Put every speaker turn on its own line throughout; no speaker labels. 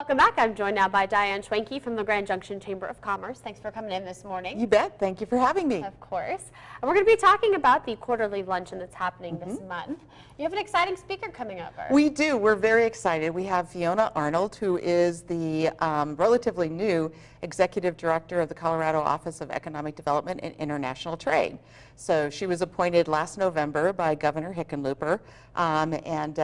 Welcome back. I'm joined now by Diane Schwenke from the Grand Junction Chamber of Commerce. Thanks for coming in this morning.
You bet. Thank you for having me.
Of course. And we're going to be talking about the quarterly luncheon that's happening this month. You have an exciting speaker coming over.
We do. We're very excited. We have Fiona Arnold, who is the relatively new Executive Director of the Colorado Office of Economic Development and International Trade. So she was appointed last November by Governor Hickenlooper, and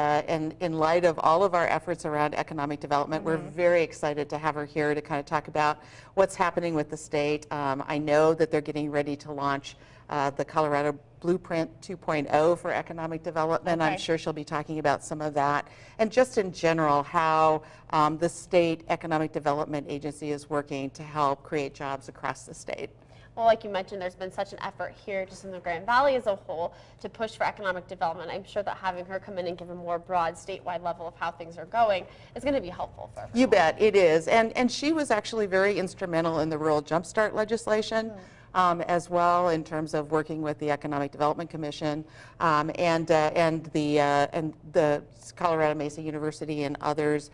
in light of all of our efforts around economic development, we're very excited to have her here to kind of talk about what's happening with the state. I know that they're getting ready to launch the Colorado Blueprint 2.0 for economic development.
Okay.
I'm sure she'll be talking about some of that, and just in general how the state economic development agency is working to help create jobs across the state.
Well, like you mentioned, there's been such an effort here just in the Grand Valley as a whole to push for economic development. I'm sure that having her come in and give a more broad statewide level of how things are going is going to be helpful for everyone.
You bet, it is. And she was actually very instrumental in the Rural Jumpstart legislation. As well, in terms of working with the Economic Development Commission and the Colorado Mesa University and others.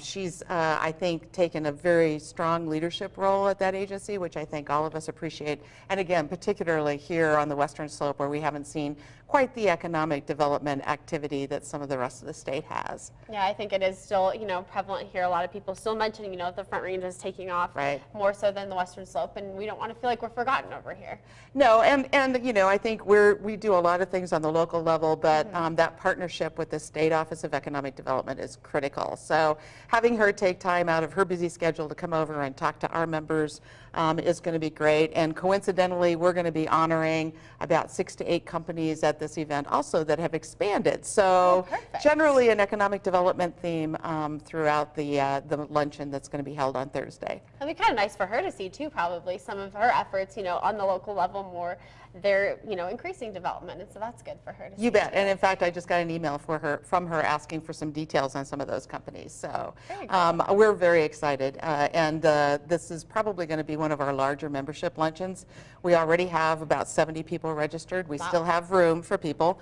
She's, I think, taken a very strong leadership role at that agency, which I think all of us appreciate. And again, particularly here on the Western Slope, where we haven't seen quite the economic development activity that some of the rest of the state has.
Yeah, I think it is still, prevalent here. A lot of people still mentioning, the Front Range is taking off more so than the Western Slope, and we don't want to feel like we're forgotten over here.
No, and I think we do a lot of things on the local level, but that partnership with the State Office of Economic Development is critical. So having her take time out of her busy schedule to come over and talk to our members is going to be great. And coincidentally, we're going to be honoring about 6 to 8 companies at this event also that have expanded. So generally an economic development theme throughout the luncheon that's going to be held on Thursday.
It'll be kind of nice for her to see too, probably some of her efforts, on the local level more. They're, increasing development, and so that's good for her to see.
You bet. And in fact, I just got an email from her asking for some details on some of those companies. So we're very excited, and this is probably going to be one of our larger membership luncheons. We already have about 70 people registered. We still have room for people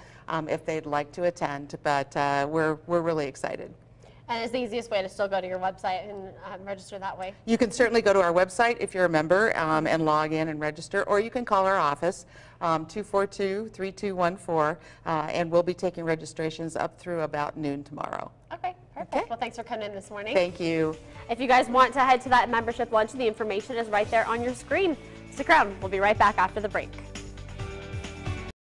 if they'd like to attend, but we're really excited.
And is the easiest way to still go to your website and register that way?
You can certainly go to our website if you're a member and log in and register, or you can call our office, 242-3214, and we'll be taking registrations up through about noon tomorrow.
Okay, perfect. Well, thanks for coming in this morning.
Thank you.
If you guys want to head to that membership luncheon, the information is right there on your screen. Stick around. We'll be right back after the break.